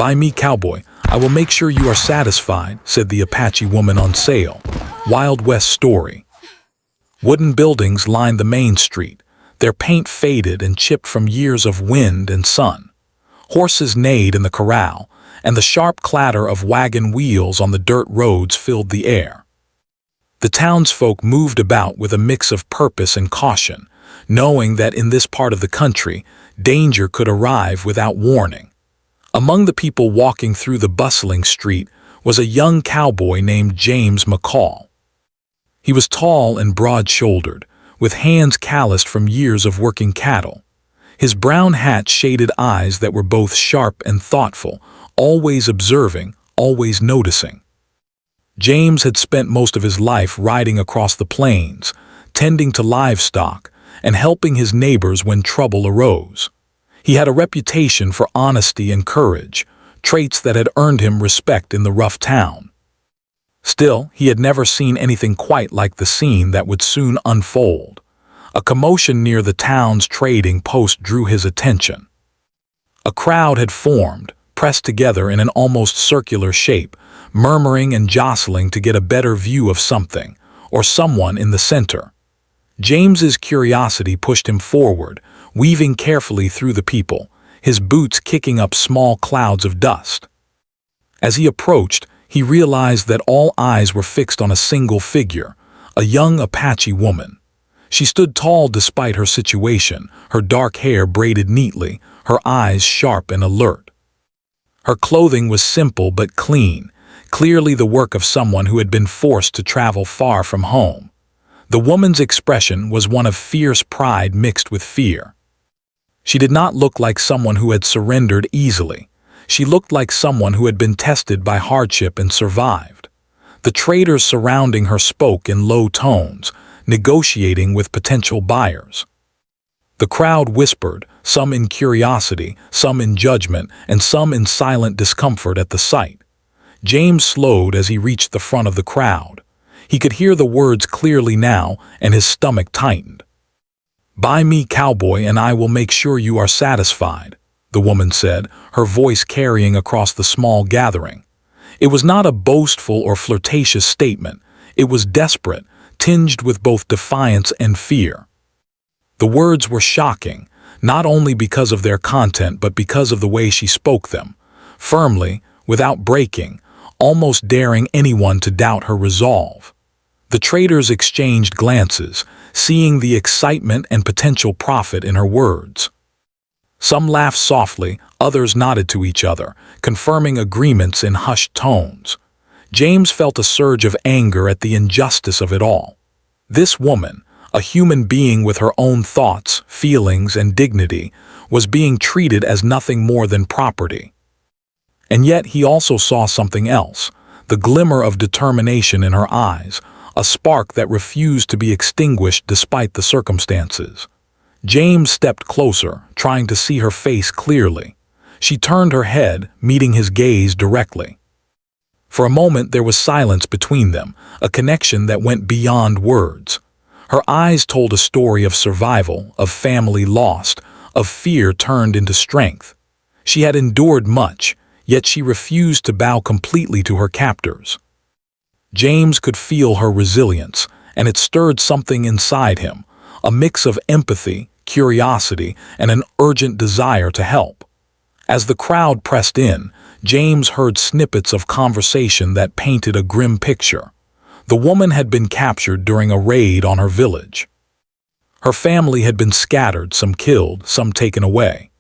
"Buy me, cowboy. I will make sure you are satisfied," said the Apache woman on sale. Wild West story. Wooden buildings lined the main street, their paint faded and chipped from years of wind and sun. Horses neighed in the corral, and the sharp clatter of wagon wheels on the dirt roads filled the air. The townsfolk moved about with a mix of purpose and caution, knowing that in this part of the country, danger could arrive without warning. Among the people walking through the bustling street was a young cowboy named James McCall. He was tall and broad-shouldered, with hands calloused from years of working cattle. His brown hat shaded eyes that were both sharp and thoughtful, always observing, always noticing. James had spent most of his life riding across the plains, tending to livestock, and helping his neighbors when trouble arose. He had a reputation for honesty and courage, traits that had earned him respect in the rough town. Still, he had never seen anything quite like the scene that would soon unfold. A commotion near the town's trading post drew his attention. A crowd had formed, pressed together in an almost circular shape, murmuring and jostling to get a better view of something, or someone in the center. James's curiosity pushed him forward, weaving carefully through the people, his boots kicking up small clouds of dust. As he approached, he realized that all eyes were fixed on a single figure, a young Apache woman. She stood tall despite her situation, her dark hair braided neatly, her eyes sharp and alert. Her clothing was simple but clean, clearly the work of someone who had been forced to travel far from home. The woman's expression was one of fierce pride mixed with fear. She did not look like someone who had surrendered easily. She looked like someone who had been tested by hardship and survived. The traders surrounding her spoke in low tones, negotiating with potential buyers. The crowd whispered, some in curiosity, some in judgment, and some in silent discomfort at the sight. James slowed as he reached the front of the crowd. He could hear the words clearly now, and his stomach tightened. "Buy me, cowboy, and I will make sure you are satisfied," the woman said, her voice carrying across the small gathering. It was not a boastful or flirtatious statement. It was desperate, tinged with both defiance and fear. The words were shocking, not only because of their content but because of the way she spoke them, firmly, without breaking, almost daring anyone to doubt her resolve. The traders exchanged glances, seeing the excitement and potential profit in her words. Some laughed softly, others nodded to each other, confirming agreements in hushed tones. James felt a surge of anger at the injustice of it all. This woman, a human being with her own thoughts, feelings, and dignity, was being treated as nothing more than property. And yet he also saw something else, the glimmer of determination in her eyes, a spark that refused to be extinguished despite the circumstances. James stepped closer, trying to see her face clearly. She turned her head, meeting his gaze directly. For a moment there was silence between them, a connection that went beyond words. Her eyes told a story of survival, of family lost, of fear turned into strength. She had endured much, yet she refused to bow completely to her captors. James could feel her resilience, and it stirred something inside him, a mix of empathy, curiosity, and an urgent desire to help. As the crowd pressed in, James heard snippets of conversation that painted a grim picture. The woman had been captured during a raid on her village. Her family had been scattered, some killed, some taken away.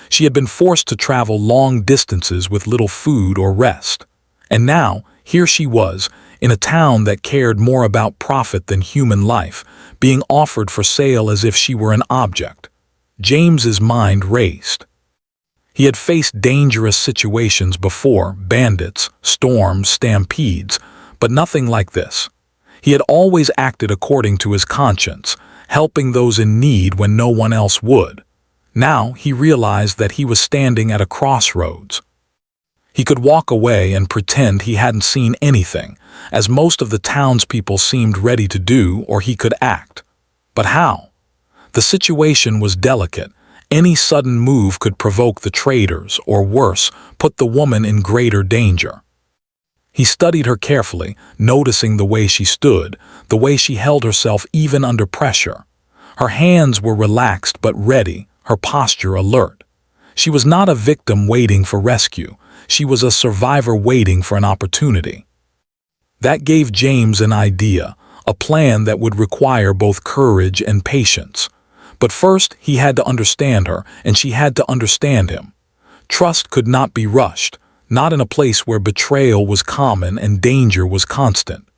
She had been forced to travel long distances with little food or rest. And now, here she was, in a town that cared more about profit than human life, being offered for sale as if she were an object. James's mind raced. He had faced dangerous situations before, bandits, storms, stampedes, but nothing like this. He had always acted according to his conscience, helping those in need when no one else would. Now he realized that he was standing at a crossroads. He could walk away and pretend he hadn't seen anything, as most of the townspeople seemed ready to do, or he could act. But how? The situation was delicate, Any sudden move could provoke the traders, or worse, put the woman in greater danger. He studied her carefully, noticing the way she stood, the way she held herself even under pressure. Her hands were relaxed but ready, her posture alert. She was not a victim waiting for rescue. She was a survivor waiting for an opportunity. That gave James an idea, a plan that would require both courage and patience. But first, he had to understand her, and she had to understand him. Trust could not be rushed, not in a place where betrayal was common and danger was constant.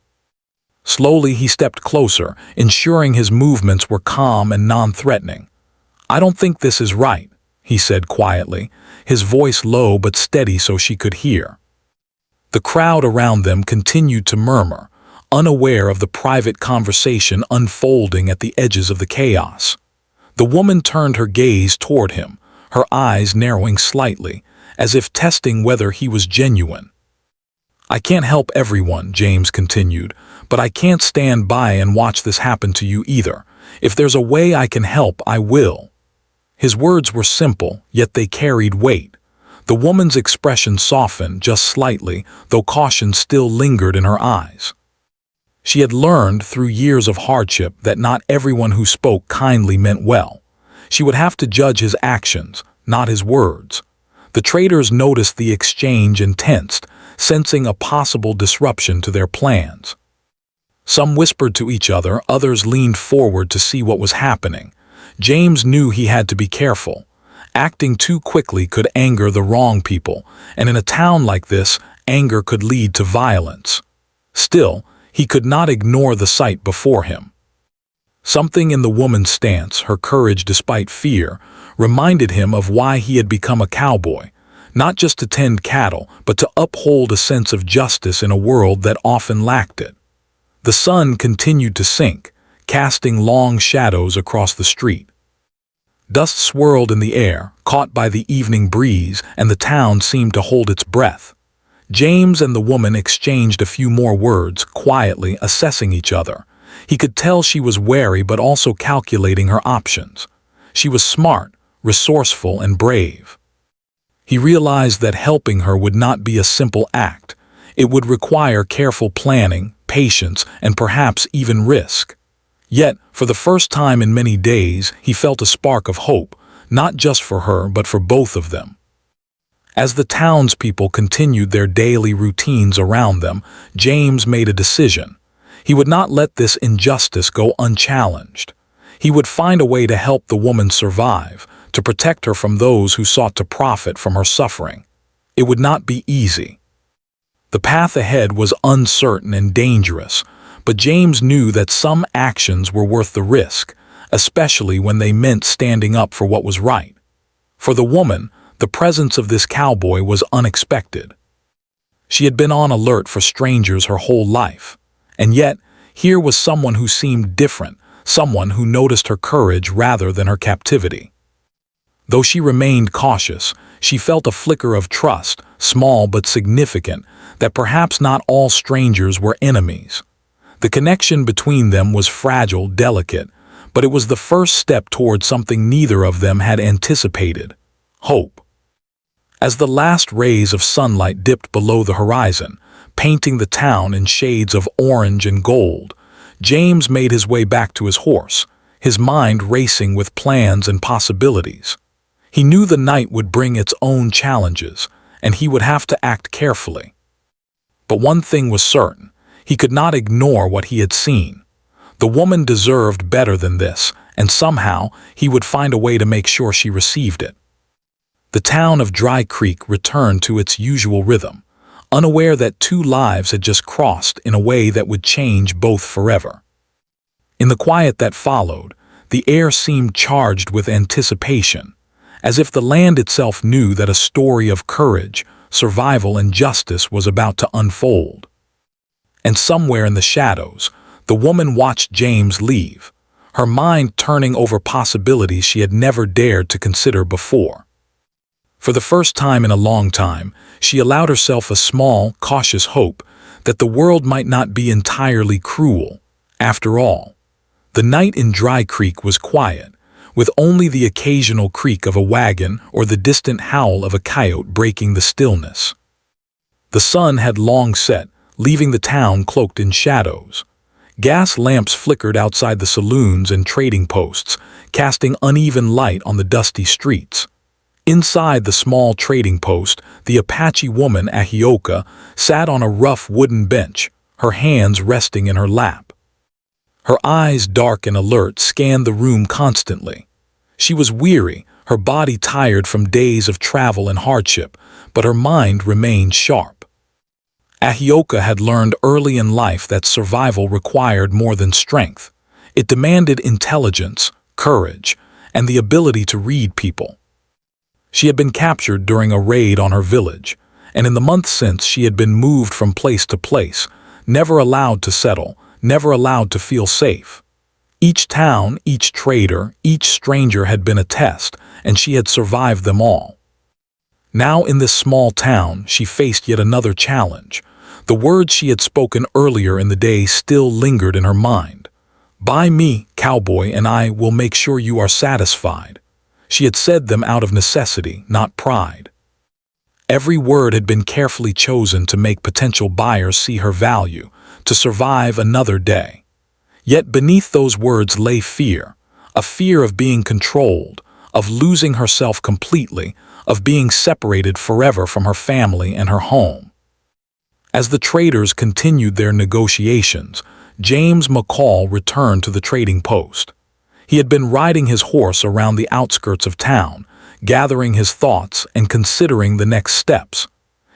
Slowly, he stepped closer, ensuring his movements were calm and non-threatening. "I don't think this is right," he said quietly, his voice low but steady so she could hear. The crowd around them continued to murmur, unaware of the private conversation unfolding at the edges of the chaos. The woman turned her gaze toward him, her eyes narrowing slightly, as if testing whether he was genuine. "I can't help everyone," James continued, "but I can't stand by and watch this happen to you either. If there's a way I can help, I will." His words were simple, yet they carried weight. The woman's expression softened just slightly, though caution still lingered in her eyes. She had learned through years of hardship that not everyone who spoke kindly meant well. She would have to judge his actions, not his words. The traders noticed the exchange and tensed, sensing a possible disruption to their plans. Some whispered to each other, others leaned forward to see what was happening. James knew he had to be careful. Acting too quickly could anger the wrong people, and in a town like this, anger could lead to violence. Still, he could not ignore the sight before him. Something in the woman's stance, her courage despite fear, reminded him of why he had become a cowboy, not just to tend cattle, but to uphold a sense of justice in a world that often lacked it. The sun continued to sink, casting long shadows across the street. Dust swirled in the air, caught by the evening breeze, and the town seemed to hold its breath. James and the woman exchanged a few more words, quietly assessing each other. He could tell she was wary but also calculating her options. She was smart, resourceful, and brave. He realized that helping her would not be a simple act. It would require careful planning, patience, and perhaps even risk. Yet, for the first time in many days, he felt a spark of hope, not just for her but for both of them. As the townspeople continued their daily routines around them, James made a decision. He would not let this injustice go unchallenged. He would find a way to help the woman survive, to protect her from those who sought to profit from her suffering. It would not be easy. The path ahead was uncertain and dangerous, but James knew that some actions were worth the risk, especially when they meant standing up for what was right. For the woman, the presence of this cowboy was unexpected. She had been on alert for strangers her whole life, and yet here was someone who seemed different, someone who noticed her courage rather than her captivity. Though she remained cautious, she felt a flicker of trust, small but significant, that perhaps not all strangers were enemies. The connection between them was fragile, delicate, but it was the first step toward something neither of them had anticipated: hope. As the last rays of sunlight dipped below the horizon, painting the town in shades of orange and gold, James made his way back to his horse, his mind racing with plans and possibilities. He knew the night would bring its own challenges, and he would have to act carefully. But one thing was certain: he could not ignore what he had seen. The woman deserved better than this, and somehow he would find a way to make sure she received it. The town of Dry Creek returned to its usual rhythm, unaware that two lives had just crossed in a way that would change both forever. In the quiet that followed, the air seemed charged with anticipation, as if the land itself knew that a story of courage, survival, and justice was about to unfold. And somewhere in the shadows, the woman watched James leave, her mind turning over possibilities she had never dared to consider before. For the first time in a long time, she allowed herself a small, cautious hope that the world might not be entirely cruel. After all, the night in Dry Creek was quiet, with only the occasional creak of a wagon or the distant howl of a coyote breaking the stillness. The sun had long set, leaving the town cloaked in shadows. Gas lamps flickered outside the saloons and trading posts, casting uneven light on the dusty streets. Inside the small trading post, the Apache woman Ahioka sat on a rough wooden bench, her hands resting in her lap. Her eyes, dark and alert, scanned the room constantly. She was weary, her body tired from days of travel and hardship, but her mind remained sharp. Ahioka had learned early in life that survival required more than strength. It demanded intelligence, courage, and the ability to read people. She had been captured during a raid on her village, and in the months since she had been moved from place to place, never allowed to settle, never allowed to feel safe. Each town, each trader, each stranger had been a test, and she had survived them all. Now in this small town, she faced yet another challenge. The words she had spoken earlier in the day still lingered in her mind. "Buy me, cowboy, and I will make sure you are satisfied." She had said them out of necessity, not pride. Every word had been carefully chosen to make potential buyers see her value, to survive another day. Yet beneath those words lay fear, a fear of being controlled, of losing herself completely, of being separated forever from her family and her home. As the traders continued their negotiations, James McCall returned to the trading post. He had been riding his horse around the outskirts of town, gathering his thoughts and considering the next steps.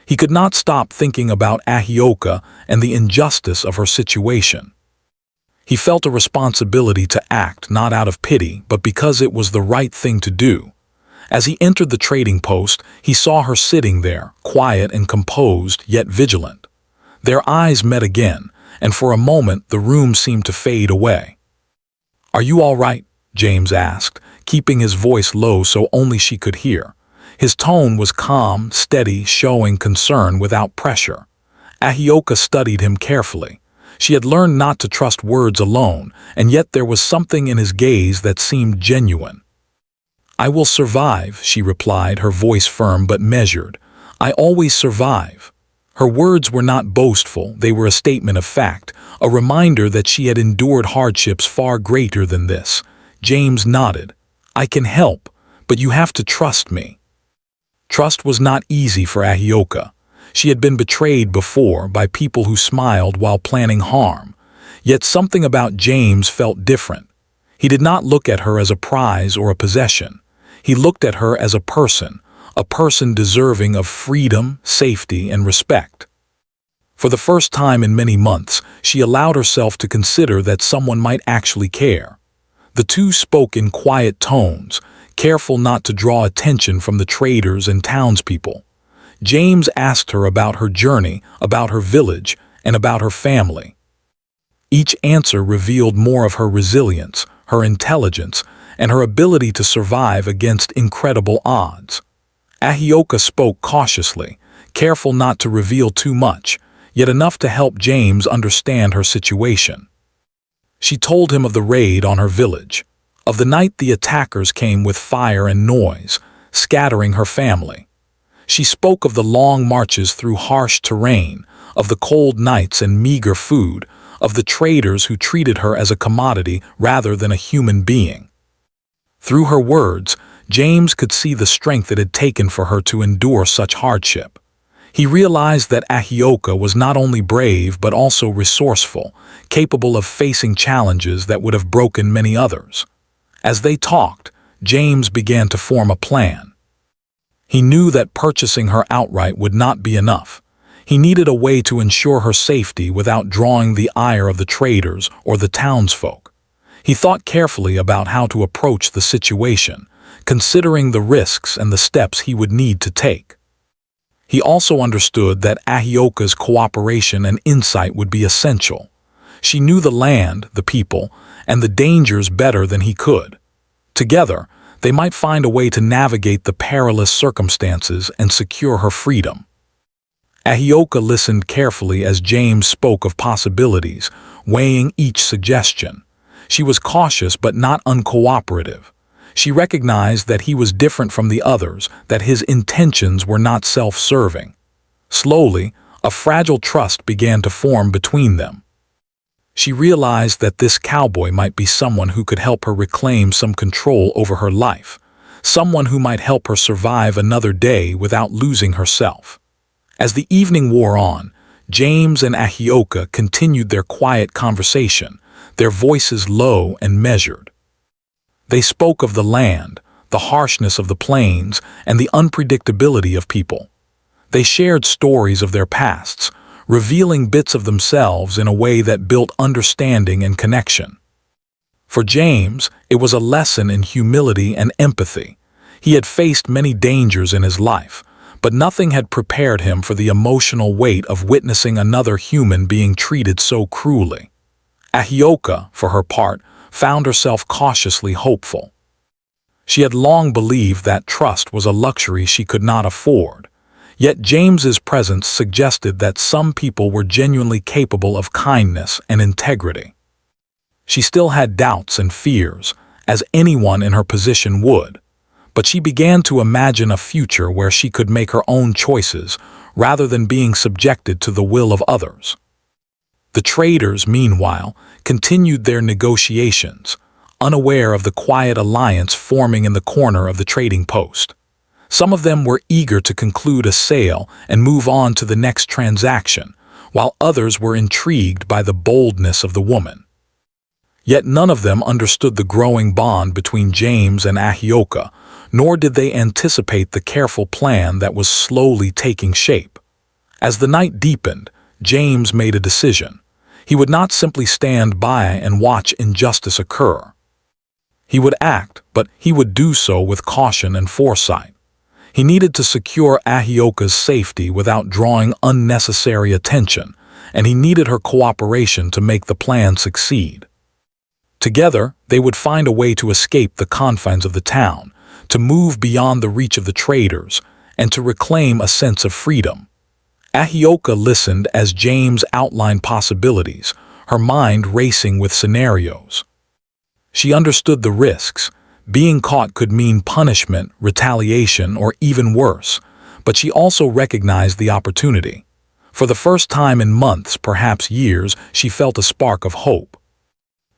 He could not stop thinking about Ahioka and the injustice of her situation. He felt a responsibility to act not out of pity, but because it was the right thing to do. As he entered the trading post, he saw her sitting there, quiet and composed, yet vigilant. Their eyes met again, and for a moment the room seemed to fade away. "Are you all right?" James asked, keeping his voice low so only she could hear. His tone was calm, steady, showing concern without pressure. Ahioka studied him carefully. She had learned not to trust words alone, and yet there was something in his gaze that seemed genuine. "I will survive," she replied, her voice firm but measured. "I always survive." Her words were not boastful, they were a statement of fact, a reminder that she had endured hardships far greater than this. James nodded. "I can help, but you have to trust me." Trust was not easy for Ahioka. She had been betrayed before by people who smiled while planning harm. Yet something about James felt different. He did not look at her as a prize or a possession. He looked at her as a person deserving of freedom, safety, and respect. For the first time in many months, she allowed herself to consider that someone might actually care. The two spoke in quiet tones, careful not to draw attention from the traders and townspeople. James asked her about her journey, about her village, and about her family. Each answer revealed more of her resilience, her intelligence, and her ability to survive against incredible odds. Ahioka spoke cautiously, careful not to reveal too much, yet enough to help James understand her situation. She told him of the raid on her village, of the night the attackers came with fire and noise, scattering her family. She spoke of the long marches through harsh terrain, of the cold nights and meager food, of the traders who treated her as a commodity rather than a human being. Through her words, James could see the strength it had taken for her to endure such hardship. He realized that Ahioka was not only brave but also resourceful, capable of facing challenges that would have broken many others. As they talked, James began to form a plan. He knew that purchasing her outright would not be enough. He needed a way to ensure her safety without drawing the ire of the traders or the townsfolk. He thought carefully about how to approach the situation, considering the risks and the steps he would need to take. He also understood that Ahioka's cooperation and insight would be essential. She knew the land, the people, and the dangers better than he could. Together, they might find a way to navigate the perilous circumstances and secure her freedom. Ahioka listened carefully as James spoke of possibilities, weighing each suggestion. She was cautious but not uncooperative. She recognized that he was different from the others, that his intentions were not self-serving. Slowly, a fragile trust began to form between them. She realized that this cowboy might be someone who could help her reclaim some control over her life, someone who might help her survive another day without losing herself. As the evening wore on, James and Ahioka continued their quiet conversation, their voices low and measured. They spoke of the land, the harshness of the plains, and the unpredictability of people. They shared stories of their pasts, revealing bits of themselves in a way that built understanding and connection. For James, it was a lesson in humility and empathy. He had faced many dangers in his life, but nothing had prepared him for the emotional weight of witnessing another human being treated so cruelly. Ahioka, for her part, found herself cautiously hopeful. She had long believed that trust was a luxury she could not afford. Yet James's presence suggested that some people were genuinely capable of kindness and integrity. She still had doubts and fears, as anyone in her position would, but she began to imagine a future where she could make her own choices rather than being subjected to the will of others. The traders, meanwhile, continued their negotiations, unaware of the quiet alliance forming in the corner of the trading post. Some of them were eager to conclude a sale and move on to the next transaction, while others were intrigued by the boldness of the woman. Yet none of them understood the growing bond between James and Ahioka, nor did they anticipate the careful plan that was slowly taking shape. As the night deepened, James made a decision. He would not simply stand by and watch injustice occur. He would act, but he would do so with caution and foresight. He needed to secure Ahioka's safety without drawing unnecessary attention, and he needed her cooperation to make the plan succeed. Together, they would find a way to escape the confines of the town, to move beyond the reach of the traders, and to reclaim a sense of freedom. Ahioka listened as James outlined possibilities, her mind racing with scenarios. She understood the risks. Being caught could mean punishment, retaliation, or even worse, but she also recognized the opportunity. For the first time in months, perhaps years, she felt a spark of hope.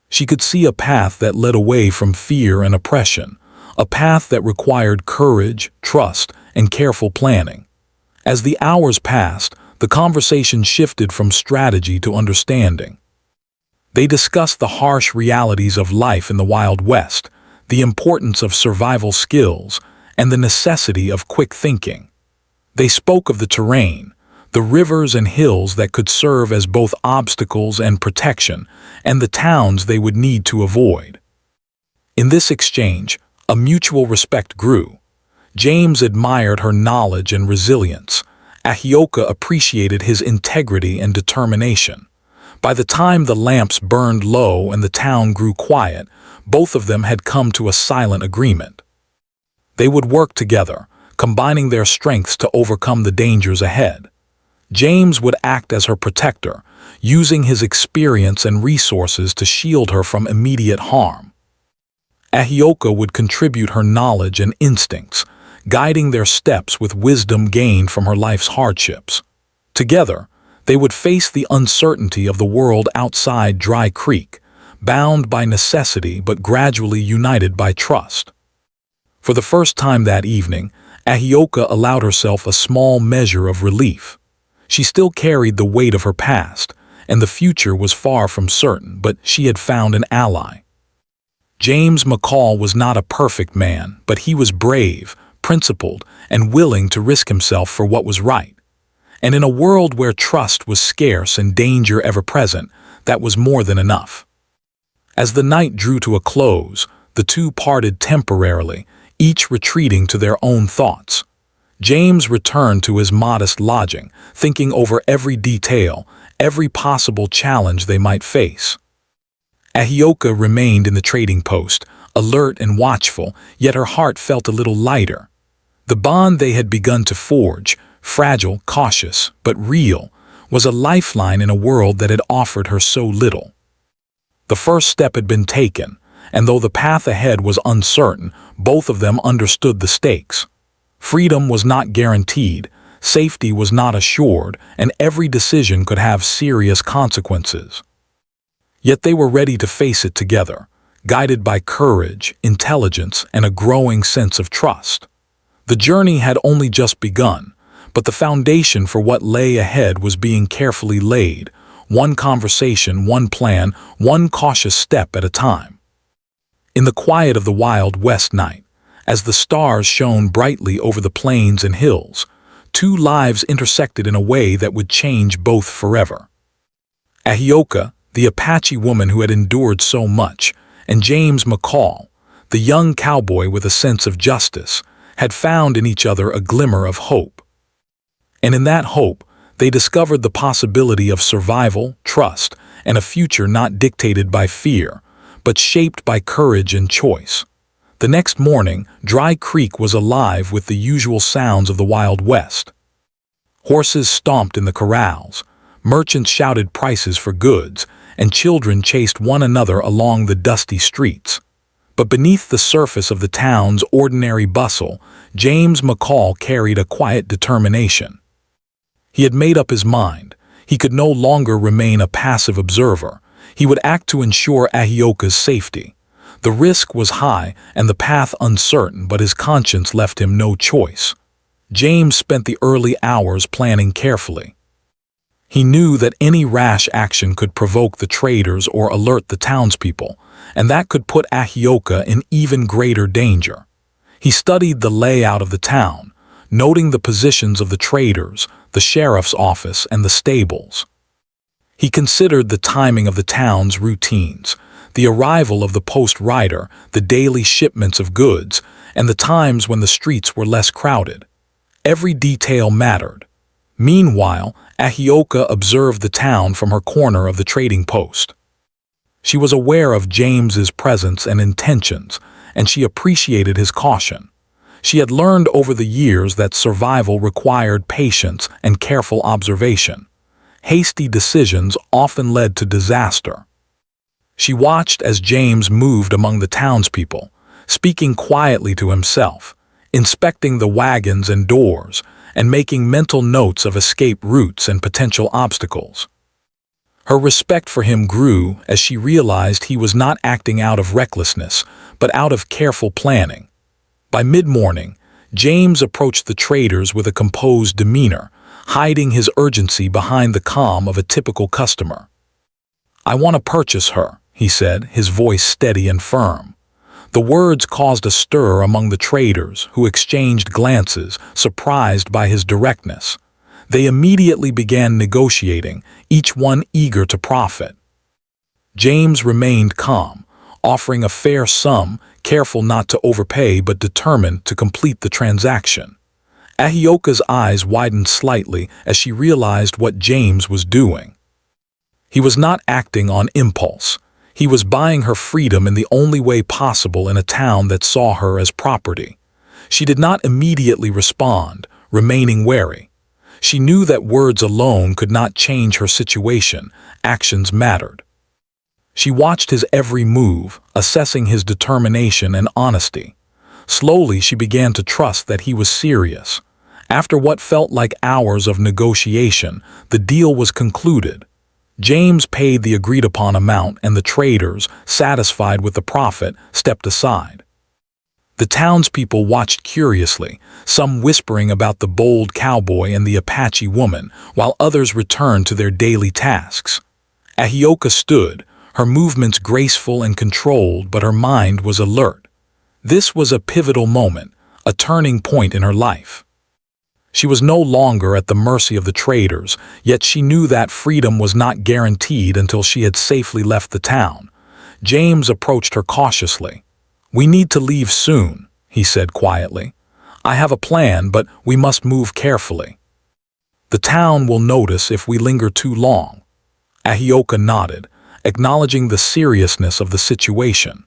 She could see a path that led away from fear and oppression, a path that required courage, trust, and careful planning. As the hours passed, the conversation shifted from strategy to understanding. They discussed the harsh realities of life in the Wild West, the importance of survival skills, and the necessity of quick thinking. They spoke of the terrain, the rivers and hills that could serve as both obstacles and protection, and the towns they would need to avoid. In this exchange, a mutual respect grew. James admired her knowledge and resilience. Ahioka appreciated his integrity and determination. By the time the lamps burned low and the town grew quiet, both of them had come to a silent agreement. They would work together, combining their strengths to overcome the dangers ahead. James would act as her protector, using his experience and resources to shield her from immediate harm. Ahioka would contribute her knowledge and instincts, guiding their steps with wisdom gained from her life's hardships. Together, they would face the uncertainty of the world outside Dry Creek, bound by necessity but gradually united by trust. For the first time that evening, Ahioka allowed herself a small measure of relief. She still carried the weight of her past, and the future was far from certain, but she had found an ally. James McCall was not a perfect man, but he was brave, principled, and willing to risk himself for what was right. And in a world where trust was scarce and danger ever present, that was more than enough. As the night drew to a close, the two parted temporarily, each retreating to their own thoughts. James returned to his modest lodging, thinking over every detail, every possible challenge they might face. Ahioka remained in the trading post, alert and watchful, yet her heart felt a little lighter. The bond they had begun to forge, fragile, cautious, but real, was a lifeline in a world that had offered her so little. The first step had been taken, and though the path ahead was uncertain, both of them understood the stakes. Freedom was not guaranteed, safety was not assured, and every decision could have serious consequences. Yet they were ready to face it together, guided by courage, intelligence, and a growing sense of trust. The journey had only just begun, but the foundation for what lay ahead was being carefully laid, one conversation, one plan, one cautious step at a time. In the quiet of the Wild West night, as the stars shone brightly over the plains and hills, two lives intersected in a way that would change both forever. Ahioka, the Apache woman who had endured so much, and James McCall, the young cowboy with a sense of justice, had found in each other a glimmer of hope. And in that hope, they discovered the possibility of survival, trust, and a future not dictated by fear, but shaped by courage and choice. The next morning, Dry Creek was alive with the usual sounds of the Wild West. Horses stomped in the corrals, merchants shouted prices for goods, and children chased one another along the dusty streets. But beneath the surface of the town's ordinary bustle, James McCall carried a quiet determination. He had made up his mind. He could no longer remain a passive observer. He would act to ensure Ahioka's safety. The risk was high and the path uncertain, but his conscience left him no choice. James spent the early hours planning carefully. He knew that any rash action could provoke the traders or alert the townspeople, and that could put Ahioka in even greater danger. He studied the layout of the town, noting the positions of the traders, the sheriff's office, and the stables. He considered the timing of the town's routines, the arrival of the post rider, the daily shipments of goods, and the times when the streets were less crowded. Every detail mattered. Meanwhile, Ahioka observed the town from her corner of the trading post. She was aware of James's presence and intentions, and she appreciated his caution. She had learned over the years that survival required patience and careful observation. Hasty decisions often led to disaster. She watched as James moved among the townspeople, speaking quietly to himself, inspecting the wagons and doors, and making mental notes of escape routes and potential obstacles. Her respect for him grew as she realized he was not acting out of recklessness, but out of careful planning. By mid-morning, James approached the traders with a composed demeanor, hiding his urgency behind the calm of a typical customer. "I want to purchase her," he said, his voice steady and firm. The words caused a stir among the traders, who exchanged glances, surprised by his directness. They immediately began negotiating, each one eager to profit. James remained calm, offering a fair sum, careful not to overpay but determined to complete the transaction. Ahioka's eyes widened slightly as she realized what James was doing. He was not acting on impulse. He was buying her freedom in the only way possible in a town that saw her as property. She did not immediately respond, remaining wary. She knew that words alone could not change her situation. Actions mattered. She watched his every move, assessing his determination and honesty. Slowly, she began to trust that he was serious. After what felt like hours of negotiation, the deal was concluded. James paid the agreed-upon amount, and the traders, satisfied with the profit, stepped aside. The townspeople watched curiously, some whispering about the bold cowboy and the Apache woman, while others returned to their daily tasks. Ahioka stood, her movements graceful and controlled, but her mind was alert. This was a pivotal moment, a turning point in her life. She was no longer at the mercy of the traders, yet she knew that freedom was not guaranteed until she had safely left the town. James approached her cautiously. "We need to leave soon," he said quietly. "I have a plan, but we must move carefully. The town will notice if we linger too long." Ahioka nodded, acknowledging the seriousness of the situation.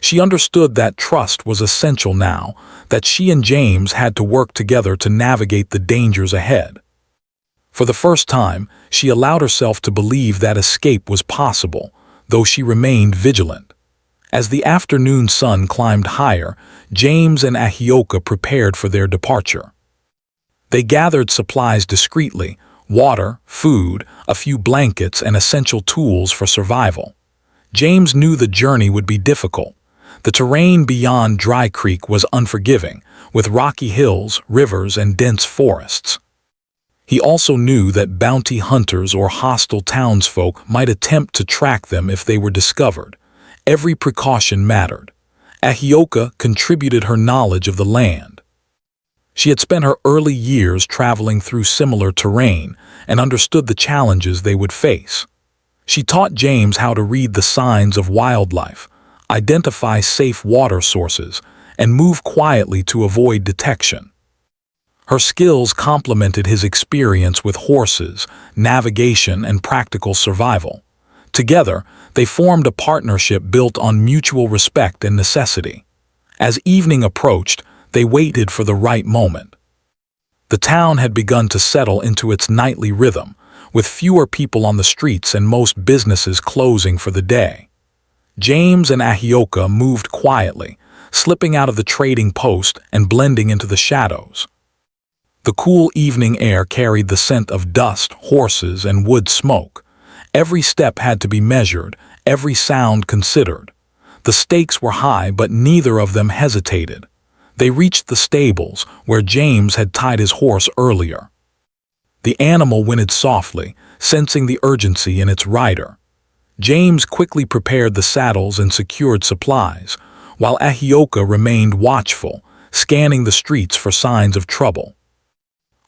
She understood that trust was essential now, that she and James had to work together to navigate the dangers ahead. For the first time, she allowed herself to believe that escape was possible, though she remained vigilant. As the afternoon sun climbed higher, James and Ahioka prepared for their departure. They gathered supplies discreetly: water, food, a few blankets, and essential tools for survival. James knew the journey would be difficult. The terrain beyond Dry Creek was unforgiving, with rocky hills, rivers, and dense forests. He also knew that bounty hunters or hostile townsfolk might attempt to track them if they were discovered. Every precaution mattered. Ahioka contributed her knowledge of the land. She had spent her early years traveling through similar terrain and understood the challenges they would face. She taught James how to read the signs of wildlife, identify safe water sources, and move quietly to avoid detection. Her skills complemented his experience with horses, navigation, and practical survival. Together, they formed a partnership built on mutual respect and necessity. As evening approached, they waited for the right moment. The town had begun to settle into its nightly rhythm, with fewer people on the streets and most businesses closing for the day. James and Ahioka moved quietly, slipping out of the trading post and blending into the shadows. The cool evening air carried the scent of dust, horses, and wood smoke. Every step had to be measured, every sound considered. The stakes were high, but neither of them hesitated. They reached the stables, where James had tied his horse earlier. The animal whinnied softly, sensing the urgency in its rider. James quickly prepared the saddles and secured supplies, while Ahioka remained watchful, scanning the streets for signs of trouble.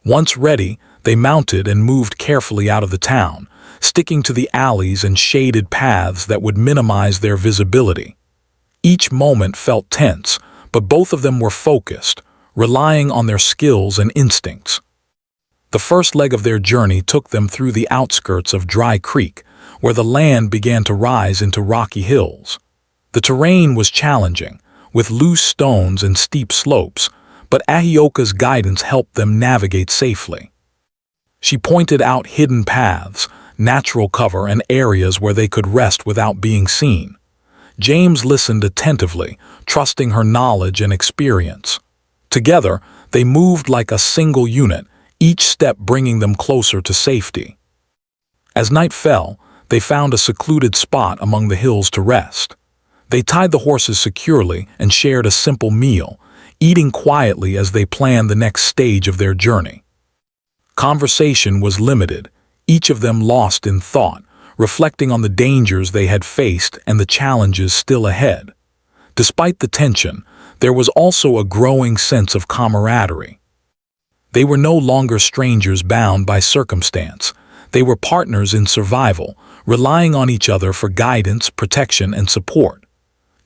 Once ready, they mounted and moved carefully out of the town, sticking to the alleys and shaded paths that would minimize their visibility. Each moment felt tense, but both of them were focused, relying on their skills and instincts. The first leg of their journey took them through the outskirts of Dry Creek, where the land began to rise into rocky hills. The terrain was challenging, with loose stones and steep slopes, but Ahioka's guidance helped them navigate safely. She pointed out hidden paths, natural cover, and areas where they could rest without being seen. James listened attentively, trusting her knowledge and experience. Together, they moved like a single unit, each step bringing them closer to safety. As night fell, they found a secluded spot among the hills to rest. They tied the horses securely and shared a simple meal, eating quietly as they planned the next stage of their journey. Conversation was limited, each of them lost in thought, reflecting on the dangers they had faced and the challenges still ahead. Despite the tension, there was also a growing sense of camaraderie. They were no longer strangers bound by circumstance. They were partners in survival, relying on each other for guidance, protection, and support.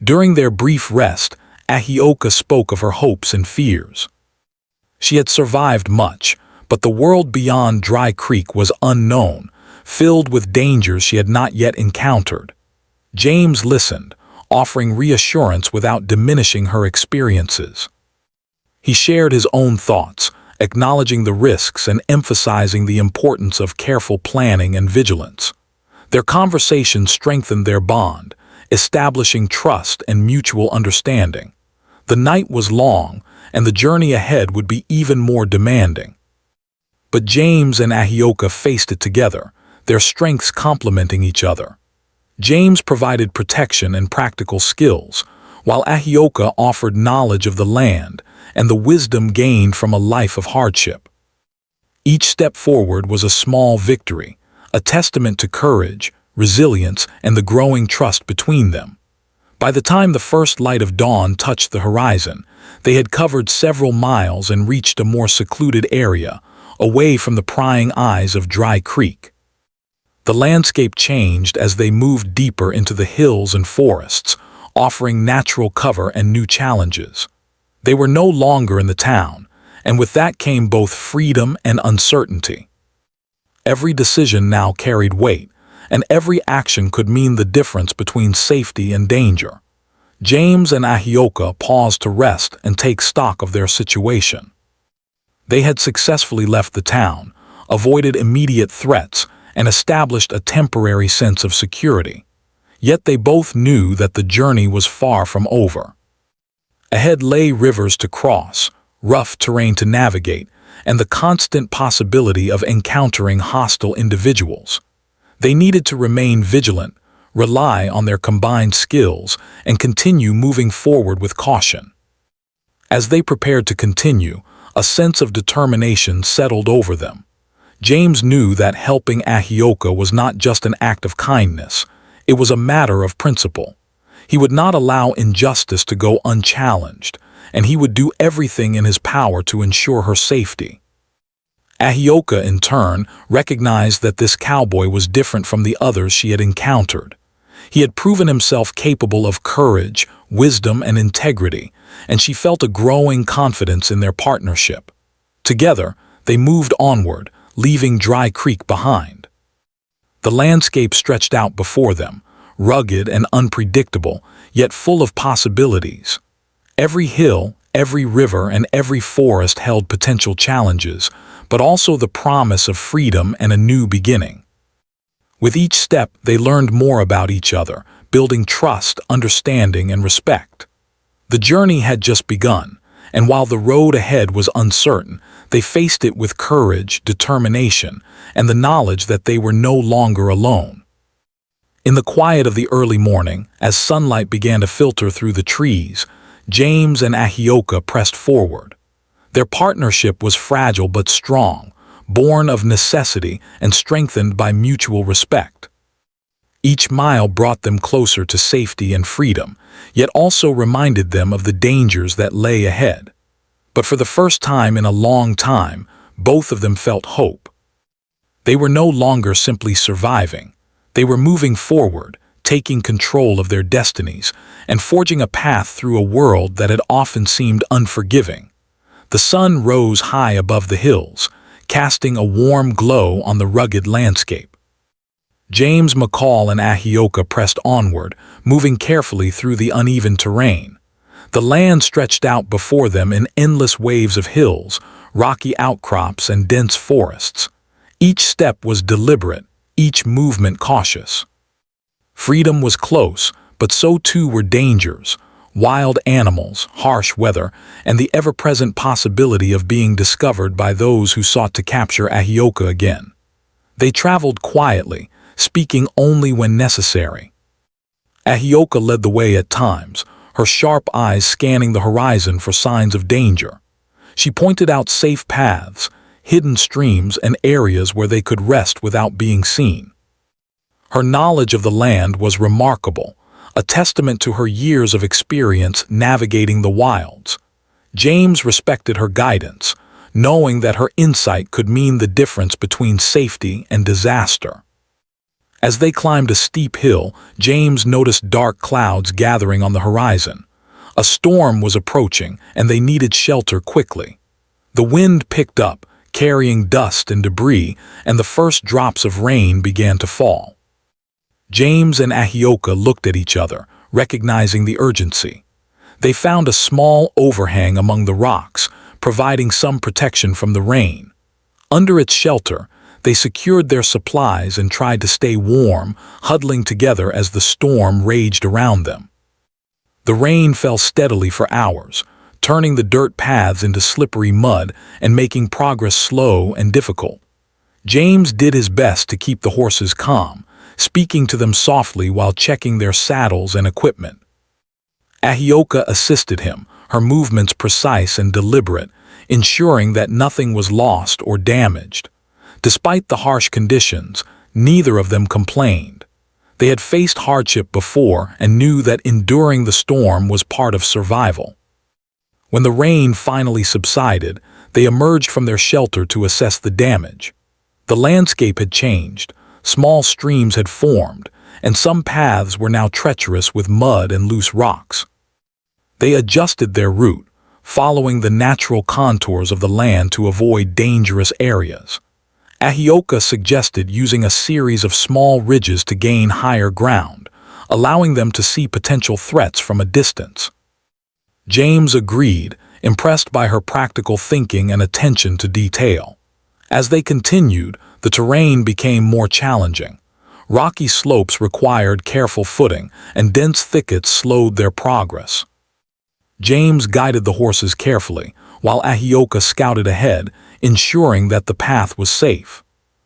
During their brief rest, Ahioka spoke of her hopes and fears. She had survived much, but the world beyond Dry Creek was unknown, filled with dangers she had not yet encountered. James listened, offering reassurance without diminishing her experiences. He shared his own thoughts, acknowledging the risks and emphasizing the importance of careful planning and vigilance. Their conversation strengthened their bond, establishing trust and mutual understanding. The night was long, and the journey ahead would be even more demanding. But James and Ahioka faced it together, their strengths complementing each other. James provided protection and practical skills, while Ahioka offered knowledge of the land and the wisdom gained from a life of hardship. Each step forward was a small victory, a testament to courage, resilience, and the growing trust between them. By the time the first light of dawn touched the horizon, they had covered several miles and reached a more secluded area, away from the prying eyes of Dry Creek. The landscape changed as they moved deeper into the hills and forests, offering natural cover and new challenges. They were no longer in the town, and with that came both freedom and uncertainty. Every decision now carried weight, and every action could mean the difference between safety and danger. James and Ahioka paused to rest and take stock of their situation. They had successfully left the town, avoided immediate threats, and established a temporary sense of security. Yet they both knew that the journey was far from over. Ahead lay rivers to cross, rough terrain to navigate, and the constant possibility of encountering hostile individuals. They needed to remain vigilant, rely on their combined skills, and continue moving forward with caution. As they prepared to continue, a sense of determination settled over them. James knew that helping Ahioka was not just an act of kindness, it was a matter of principle. He would not allow injustice to go unchallenged, and he would do everything in his power to ensure her safety. Ahioka, in turn, recognized that this cowboy was different from the others she had encountered. He had proven himself capable of courage, wisdom, and integrity, and she felt a growing confidence in their partnership. Together, they moved onward, leaving Dry Creek behind. The landscape stretched out before them, rugged and unpredictable, yet full of possibilities. Every hill, every river, and every forest held potential challenges, but also the promise of freedom and a new beginning. With each step, they learned more about each other, building trust, understanding, and respect. The journey had just begun, and while the road ahead was uncertain, they faced it with courage, determination, and the knowledge that they were no longer alone. In the quiet of the early morning, as sunlight began to filter through the trees, James and Ahioka pressed forward. Their partnership was fragile but strong, born of necessity and strengthened by mutual respect. Each mile brought them closer to safety and freedom, yet also reminded them of the dangers that lay ahead. But for the first time in a long time, both of them felt hope. They were no longer simply surviving. They were moving forward, taking control of their destinies, and forging a path through a world that had often seemed unforgiving. The sun rose high above the hills, casting a warm glow on the rugged landscape. James McCall and Ahioka pressed onward, moving carefully through the uneven terrain. The land stretched out before them in endless waves of hills, rocky outcrops, and dense forests. Each step was deliberate, each movement cautious. Freedom was close, but so too were dangers, wild animals, harsh weather, and the ever-present possibility of being discovered by those who sought to capture Ahioka again. They traveled quietly, speaking only when necessary. Ahioka led the way at times, her sharp eyes scanning the horizon for signs of danger. She pointed out safe paths, hidden streams, and areas where they could rest without being seen. Her knowledge of the land was remarkable, a testament to her years of experience navigating the wilds. James respected her guidance, knowing that her insight could mean the difference between safety and disaster. As they climbed a steep hill, James noticed dark clouds gathering on the horizon. A storm was approaching, and they needed shelter quickly. The wind picked up, carrying dust and debris, and the first drops of rain began to fall. James and Ahioka looked at each other, recognizing the urgency. They found a small overhang among the rocks, providing some protection from the rain. Under its shelter, they secured their supplies and tried to stay warm, huddling together as the storm raged around them. The rain fell steadily for hours, turning the dirt paths into slippery mud and making progress slow and difficult. James did his best to keep the horses calm, speaking to them softly while checking their saddles and equipment. Ahioka assisted him, her movements precise and deliberate, ensuring that nothing was lost or damaged. Despite the harsh conditions, neither of them complained. They had faced hardship before and knew that enduring the storm was part of survival. When the rain finally subsided, they emerged from their shelter to assess the damage. The landscape had changed, small streams had formed, and some paths were now treacherous with mud and loose rocks. They adjusted their route, following the natural contours of the land to avoid dangerous areas. Ahioka suggested using a series of small ridges to gain higher ground, allowing them to see potential threats from a distance. James agreed, impressed by her practical thinking and attention to detail. As they continued, the terrain became more challenging. Rocky slopes required careful footing, and dense thickets slowed their progress. James guided the horses carefully, while Ahioka scouted ahead, ensuring that the path was safe.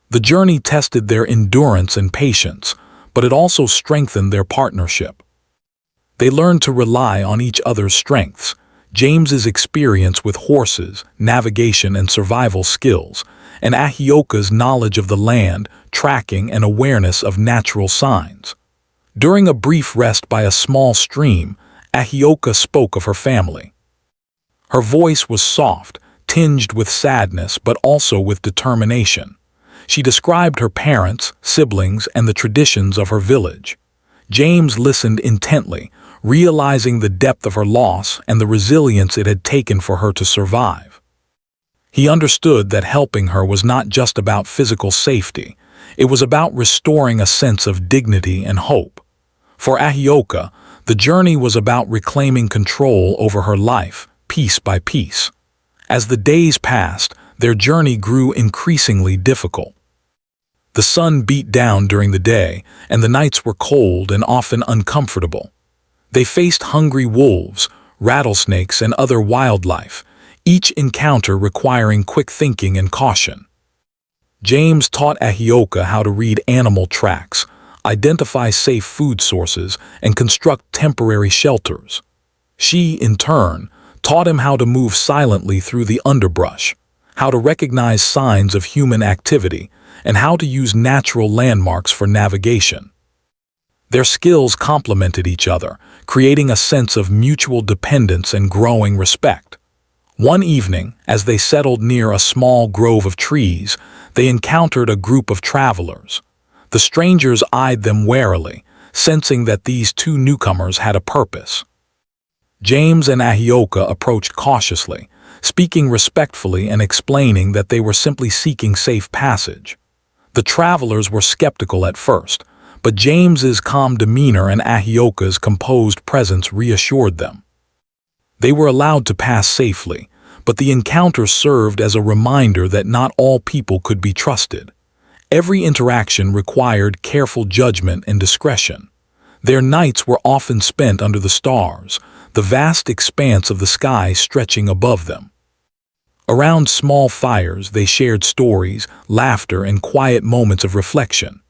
The journey tested their endurance and patience, but it also strengthened their partnership. They learned to rely on each other's strengths. James's experience with horses, navigation, and survival skills, and Ahioka's knowledge of the land, tracking, and awareness of natural signs. During a brief rest by a small stream, Ahioka spoke of her family. Her voice was soft, tinged with sadness but also with determination. She described her parents, siblings, and the traditions of her village. James listened intently, realizing the depth of her loss and the resilience it had taken for her to survive. He understood that helping her was not just about physical safety, it was about restoring a sense of dignity and hope. For Ahioka, the journey was about reclaiming control over her life, piece by piece. As the days passed, their journey grew increasingly difficult. The sun beat down during the day, and the nights were cold and often uncomfortable. They faced hungry wolves, rattlesnakes, and other wildlife, each encounter requiring quick thinking and caution. James taught Ahioka how to read animal tracks, identify safe food sources, and construct temporary shelters. She, in turn, taught him how to move silently through the underbrush, how to recognize signs of human activity, and how to use natural landmarks for navigation. Their skills complemented each other, creating a sense of mutual dependence and growing respect. One evening, as they settled near a small grove of trees, they encountered a group of travelers. The strangers eyed them warily, sensing that these two newcomers had a purpose. James and Ahioka approached cautiously, speaking respectfully and explaining that they were simply seeking safe passage. The travelers were skeptical at first, but James's calm demeanor and Ahioka's composed presence reassured them. They were allowed to pass safely, but the encounter served as a reminder that not all people could be trusted. Every interaction required careful judgment and discretion. Their nights were often spent under the stars, the vast expanse of the sky stretching above them. Around small fires, they shared stories, laughter, and quiet moments of reflection.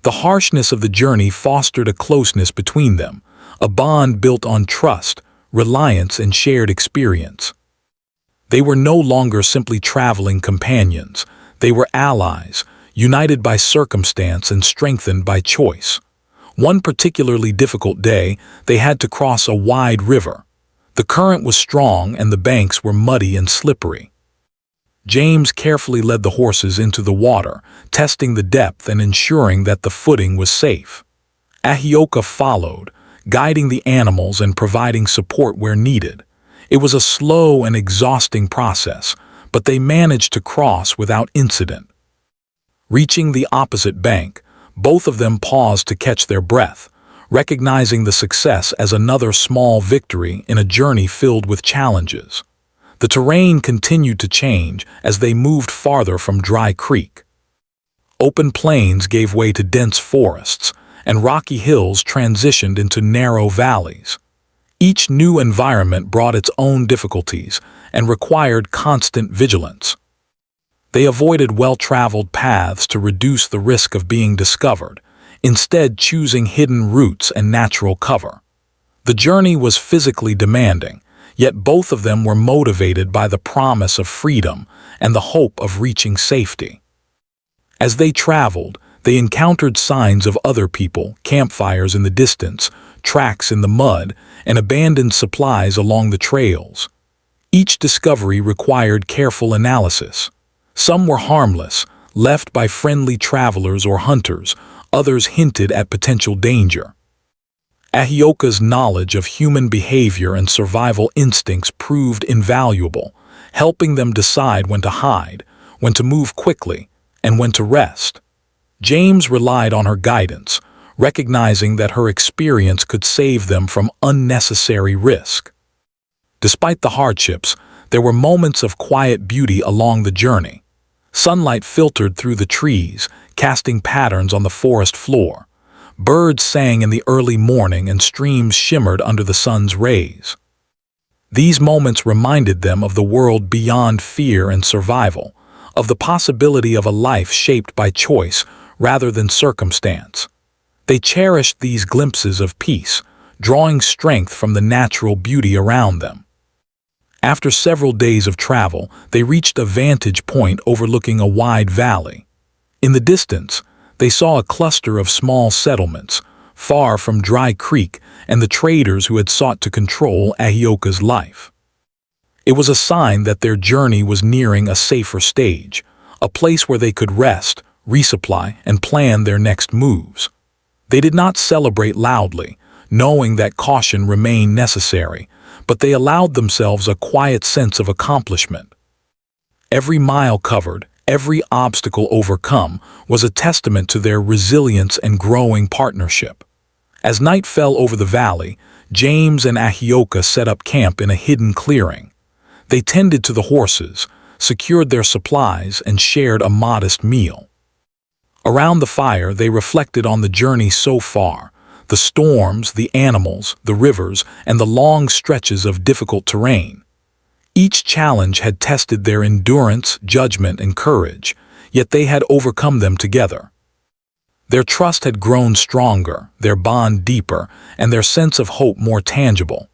The harshness of the journey fostered a closeness between them, a bond built on trust, reliance, and shared experience. They were no longer simply traveling companions. They were allies, united by circumstance and strengthened by choice. One particularly difficult day, they had to cross a wide river. The current was strong and the banks were muddy and slippery. James carefully led the horses into the water, testing the depth and ensuring that the footing was safe. Ahioka followed, guiding the animals and providing support where needed. It was a slow and exhausting process, but they managed to cross without incident. Reaching the opposite bank, both of them paused to catch their breath, recognizing the success as another small victory in a journey filled with challenges. The terrain continued to change as they moved farther from Dry Creek. Open plains gave way to dense forests, and rocky hills transitioned into narrow valleys. Each new environment brought its own difficulties and required constant vigilance. They avoided well-traveled paths to reduce the risk of being discovered, instead choosing hidden routes and natural cover. The journey was physically demanding, yet both of them were motivated by the promise of freedom and the hope of reaching safety. As they traveled, they encountered signs of other people, campfires in the distance, tracks in the mud, and abandoned supplies along the trails. Each discovery required careful analysis. Some were harmless, left by friendly travelers or hunters, others hinted at potential danger. Ahioka's knowledge of human behavior and survival instincts proved invaluable, helping them decide when to hide, when to move quickly, and when to rest. James relied on her guidance, recognizing that her experience could save them from unnecessary risk. Despite the hardships, there were moments of quiet beauty along the journey. Sunlight filtered through the trees, casting patterns on the forest floor. Birds sang in the early morning and streams shimmered under the sun's rays. These moments reminded them of the world beyond fear and survival, of the possibility of a life shaped by choice rather than circumstance. They cherished these glimpses of peace, drawing strength from the natural beauty around them. After several days of travel, they reached a vantage point overlooking a wide valley. In the distance, they saw a cluster of small settlements, far from Dry Creek and the traders who had sought to control Ahioka's life. It was a sign that their journey was nearing a safer stage, a place where they could rest, resupply, and plan their next moves. They did not celebrate loudly, knowing that caution remained necessary, but they allowed themselves a quiet sense of accomplishment. Every mile covered, every obstacle overcome, was a testament to their resilience and growing partnership. As night fell over the valley, James and Ahioka set up camp in a hidden clearing. They tended to the horses, secured their supplies, and shared a modest meal. Around the fire, they reflected on the journey so far, the storms, the animals, the rivers, and the long stretches of difficult terrain. Each challenge had tested their endurance, judgment, and courage, yet they had overcome them together. Their trust had grown stronger, their bond deeper, and their sense of hope more tangible.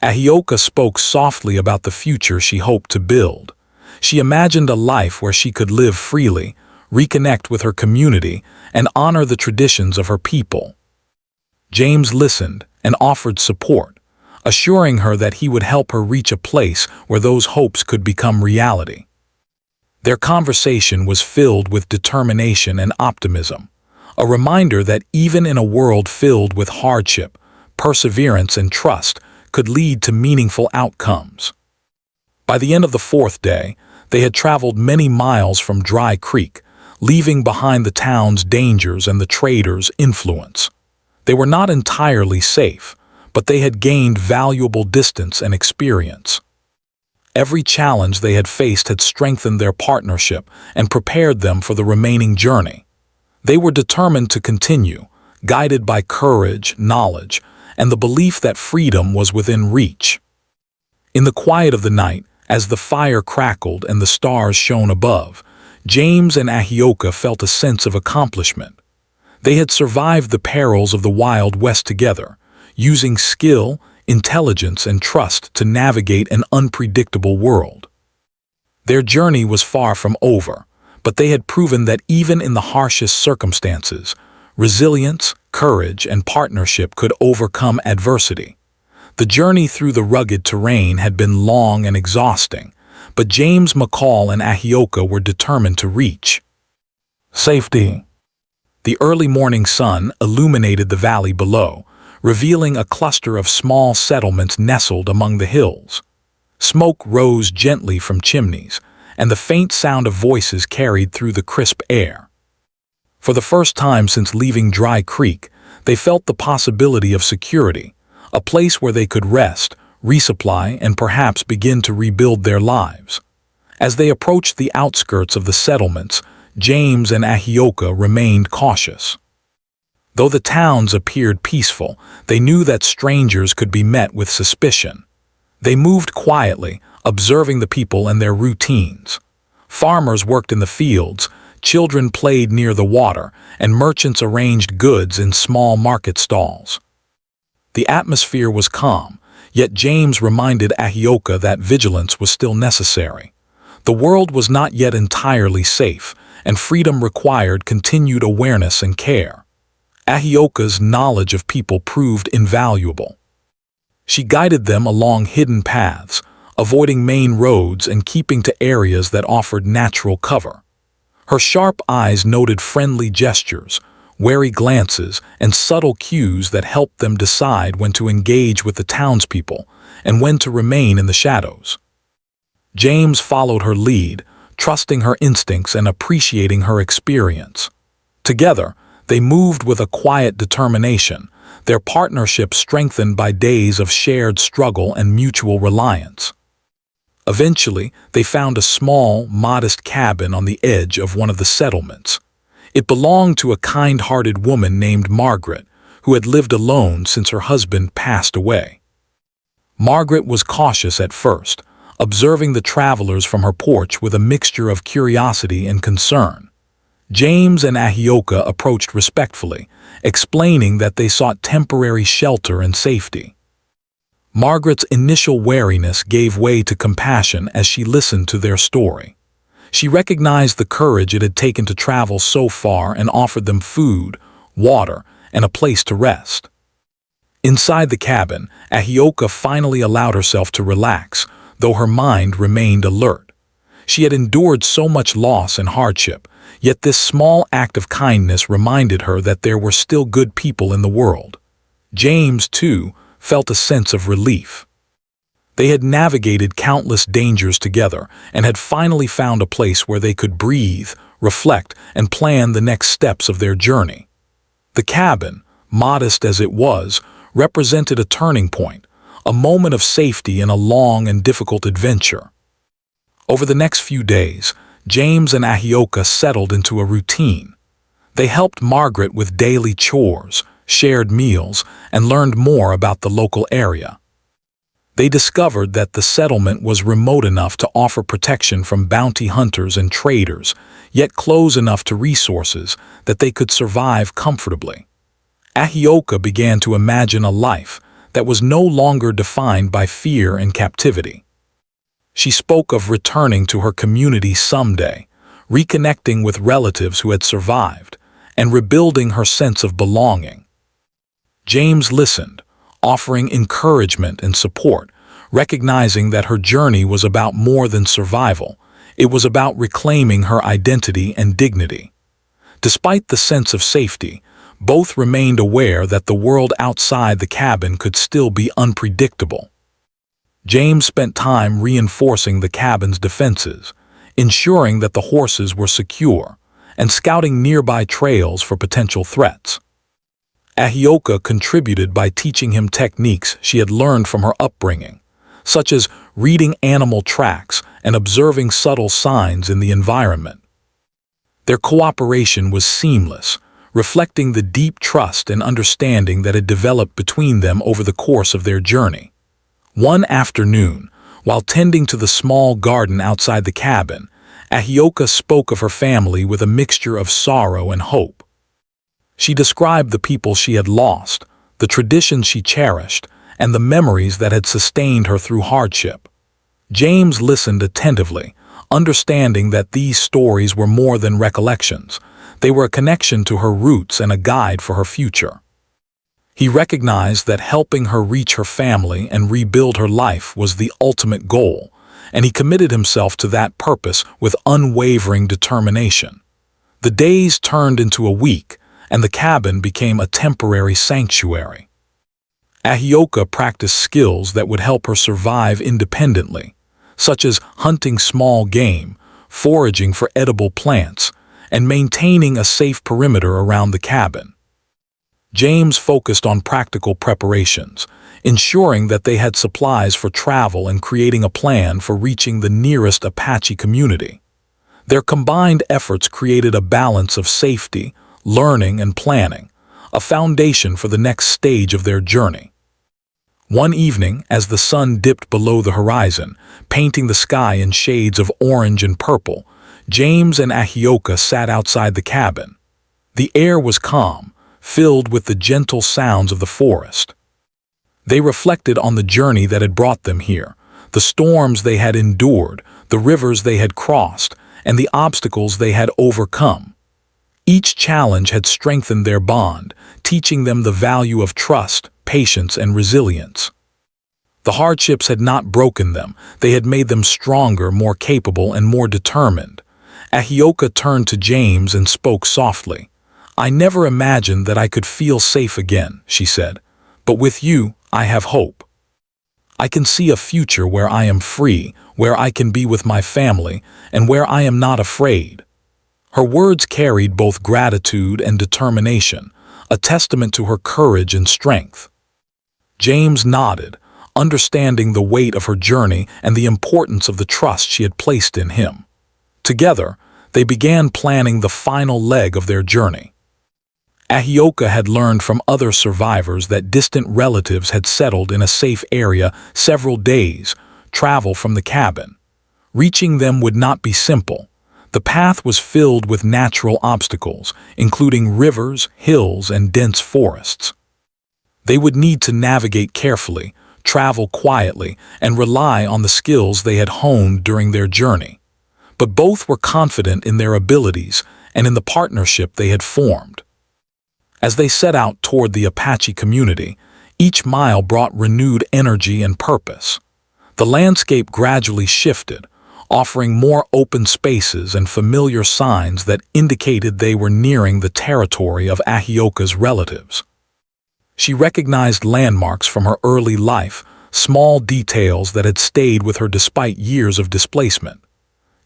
Ahioka spoke softly about the future she hoped to build. She imagined a life where she could live freely, reconnect with her community, and honor the traditions of her people. James listened and offered support, assuring her that he would help her reach a place where those hopes could become reality. Their conversation was filled with determination and optimism, a reminder that even in a world filled with hardship, perseverance and trust could lead to meaningful outcomes. By the end of the fourth day, they had traveled many miles from Dry Creek, leaving behind the town's dangers and the traders' influence. They were not entirely safe, but they had gained valuable distance and experience. Every challenge they had faced had strengthened their partnership and prepared them for the remaining journey. They were determined to continue, guided by courage, knowledge, and the belief that freedom was within reach. In the quiet of the night, as the fire crackled and the stars shone above, James and Ahioka felt a sense of accomplishment. They had survived the perils of the Wild West together, using skill, intelligence, and trust to navigate an unpredictable world. Their journey was far from over, but they had proven that even in the harshest circumstances, resilience, courage, and partnership could overcome adversity. The journey through the rugged terrain had been long and exhausting, but James McCall and Ahioka were determined to reach safety. The early morning sun illuminated the valley below, revealing a cluster of small settlements nestled among the hills. Smoke rose gently from chimneys, and the faint sound of voices carried through the crisp air. For the first time since leaving Dry Creek, they felt the possibility of security, a place where they could rest, resupply, and perhaps begin to rebuild their lives. As they approached the outskirts of the settlements, James and Ahioka remained cautious. Though the towns appeared peaceful, they knew that strangers could be met with suspicion. They moved quietly, observing the people and their routines. Farmers worked in the fields, children played near the water, and merchants arranged goods in small market stalls. The atmosphere was calm, yet James reminded Ahioka that vigilance was still necessary. The world was not yet entirely safe, and freedom required continued awareness and care. Ahioka's knowledge of people proved invaluable. She guided them along hidden paths, avoiding main roads and keeping to areas that offered natural cover. Her sharp eyes noted friendly gestures, wary glances, and subtle cues that helped them decide when to engage with the townspeople and when to remain in the shadows. James followed her lead, trusting her instincts and appreciating her experience. Together, they moved with a quiet determination, their partnership strengthened by days of shared struggle and mutual reliance. Eventually, they found a small, modest cabin on the edge of one of the settlements. It belonged to a kind-hearted woman named Margaret, who had lived alone since her husband passed away. Margaret was cautious at first, observing the travelers from her porch with a mixture of curiosity and concern. James and Ahioka approached respectfully, explaining that they sought temporary shelter and safety. Margaret's initial wariness gave way to compassion as she listened to their story. She recognized the courage it had taken to travel so far and offered them food, water, and a place to rest. Inside the cabin, Ahioka finally allowed herself to relax, though her mind remained alert. She had endured so much loss and hardship, yet this small act of kindness reminded her that there were still good people in the world. James, too, felt a sense of relief. They had navigated countless dangers together and had finally found a place where they could breathe, reflect, and plan the next steps of their journey. The cabin, modest as it was, represented a turning point, a moment of safety in a long and difficult adventure. Over the next few days, James and Ahioka settled into a routine. They helped Margaret with daily chores, shared meals, and learned more about the local area. They discovered that the settlement was remote enough to offer protection from bounty hunters and traders, yet close enough to resources that they could survive comfortably. Ahioka began to imagine a life that was no longer defined by fear and captivity. She spoke of returning to her community someday, reconnecting with relatives who had survived, and rebuilding her sense of belonging. James listened, offering encouragement and support, recognizing that her journey was about more than survival. It was about reclaiming her identity and dignity. Despite the sense of safety, both remained aware that the world outside the cabin could still be unpredictable. James spent time reinforcing the cabin's defenses, ensuring that the horses were secure, and scouting nearby trails for potential threats. Ahioka contributed by teaching him techniques she had learned from her upbringing, such as reading animal tracks and observing subtle signs in the environment. Their cooperation was seamless, reflecting the deep trust and understanding that had developed between them over the course of their journey. One afternoon, while tending to the small garden outside the cabin, Ahioka spoke of her family with a mixture of sorrow and hope. She described the people she had lost, the traditions she cherished, and the memories that had sustained her through hardship. James listened attentively, understanding that these stories were more than recollections. They were a connection to her roots and a guide for her future. He recognized that helping her reach her family and rebuild her life was the ultimate goal, and he committed himself to that purpose with unwavering determination. The days turned into a week, and the cabin became a temporary sanctuary. Ahioka practiced skills that would help her survive independently, such as hunting small game, foraging for edible plants, and maintaining a safe perimeter around the cabin. James focused on practical preparations, ensuring that they had supplies for travel and creating a plan for reaching the nearest Apache community. Their combined efforts created a balance of safety, learning, and planning, a foundation for the next stage of their journey. One evening, as the sun dipped below the horizon, painting the sky in shades of orange and purple, James and Ahioka sat outside the cabin. The air was calm, filled with the gentle sounds of the forest. They reflected on the journey that had brought them here, the storms they had endured, the rivers they had crossed, and the obstacles they had overcome. Each challenge had strengthened their bond, teaching them the value of trust, patience, and resilience. The hardships had not broken them, they had made them stronger, more capable, and more determined. Ahioka turned to James and spoke softly. "I never imagined that I could feel safe again," she said, "but with you, I have hope. I can see a future where I am free, where I can be with my family, and where I am not afraid." Her words carried both gratitude and determination, a testament to her courage and strength. James nodded, understanding the weight of her journey and the importance of the trust she had placed in him. Together, they began planning the final leg of their journey. Ahioka had learned from other survivors that distant relatives had settled in a safe area several days' travel from the cabin. Reaching them would not be simple. The path was filled with natural obstacles, including rivers, hills, and dense forests. They would need to navigate carefully, travel quietly, and rely on the skills they had honed during their journey. But both were confident in their abilities and in the partnership they had formed. As they set out toward the Apache community, each mile brought renewed energy and purpose. The landscape gradually shifted, offering more open spaces and familiar signs that indicated they were nearing the territory of Ahioka's relatives. She recognized landmarks from her early life, small details that had stayed with her despite years of displacement.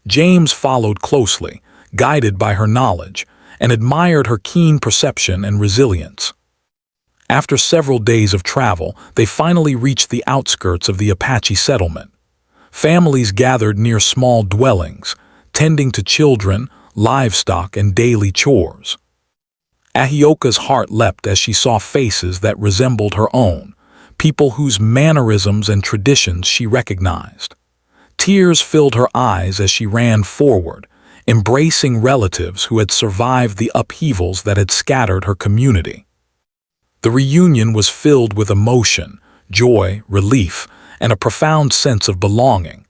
James followed closely, guided by her knowledge, and admired her keen perception and resilience. After several days of travel, they finally reached the outskirts of the Apache settlement. Families gathered near small dwellings, tending to children, livestock, and daily chores. Ahioka's heart leapt as she saw faces that resembled her own, people whose mannerisms and traditions she recognized. Tears filled her eyes as she ran forward, embracing relatives who had survived the upheavals that had scattered her community. The reunion was filled with emotion, joy, relief, and a profound sense of belonging.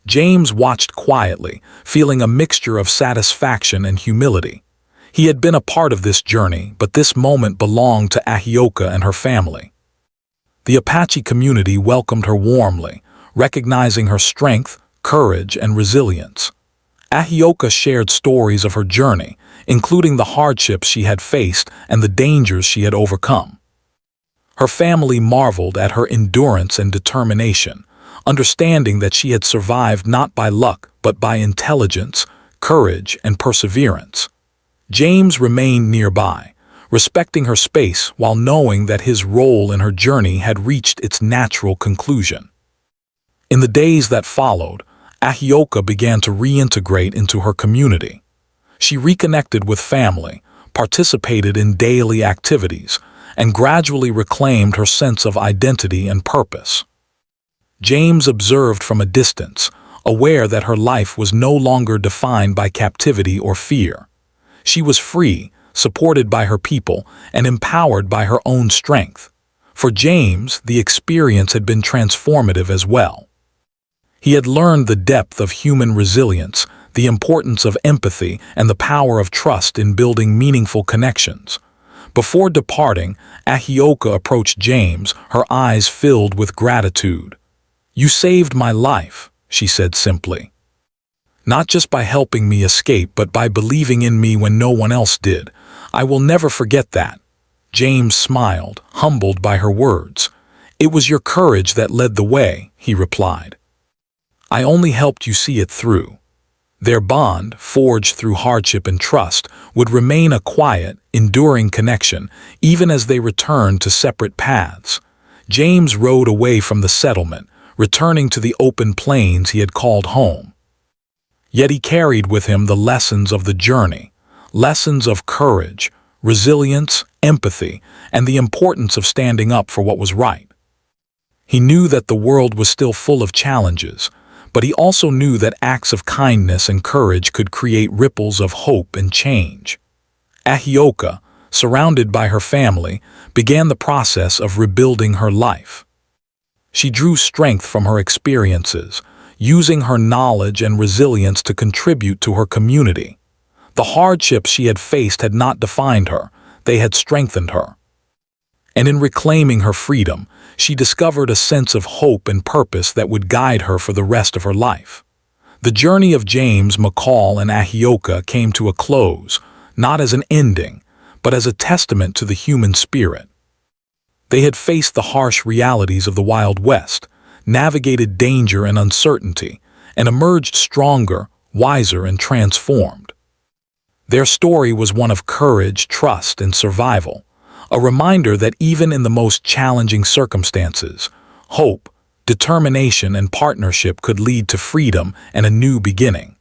James watched quietly, feeling a mixture of satisfaction and humility. He had been a part of this journey, but this moment belonged to Ahioka and her family. The Apache community welcomed her warmly, recognizing her strength, courage, and resilience. Ahioka shared stories of her journey, including the hardships she had faced and the dangers she had overcome. Her family marveled at her endurance and determination, understanding that she had survived not by luck but by intelligence, courage, and perseverance. James remained nearby, respecting her space while knowing that his role in her journey had reached its natural conclusion. In the days that followed, Ahioka began to reintegrate into her community. She reconnected with family, participated in daily activities, and gradually reclaimed her sense of identity and purpose. James observed from a distance, aware that her life was no longer defined by captivity or fear. She was free, supported by her people, and empowered by her own strength. For James, the experience had been transformative as well. He had learned the depth of human resilience, the importance of empathy, and the power of trust in building meaningful connections. Before departing, Ahioka approached James, her eyes filled with gratitude. "You saved my life," she said simply. "Not just by helping me escape, but by believing in me when no one else did. I will never forget that." James smiled, humbled by her words. "It was your courage that led the way," he replied. "I only helped you see it through." Their bond, forged through hardship and trust, would remain a quiet, enduring connection, even as they returned to separate paths. James rode away from the settlement, returning to the open plains he had called home. Yet he carried with him the lessons of the journey, lessons of courage, resilience, empathy, and the importance of standing up for what was right. He knew that the world was still full of challenges, but he also knew that acts of kindness and courage could create ripples of hope and change. Ahioka, surrounded by her family, began the process of rebuilding her life. She drew strength from her experiences, using her knowledge and resilience to contribute to her community. The hardships she had faced had not defined her, they had strengthened her. And in reclaiming her freedom, she discovered a sense of hope and purpose that would guide her for the rest of her life. The journey of James, McCall, and Ahioka came to a close, not as an ending, but as a testament to the human spirit. They had faced the harsh realities of the Wild West, navigated danger and uncertainty, and emerged stronger, wiser, and transformed. Their story was one of courage, trust, and survival, a reminder that even in the most challenging circumstances, hope, determination and partnership could lead to freedom and a new beginning.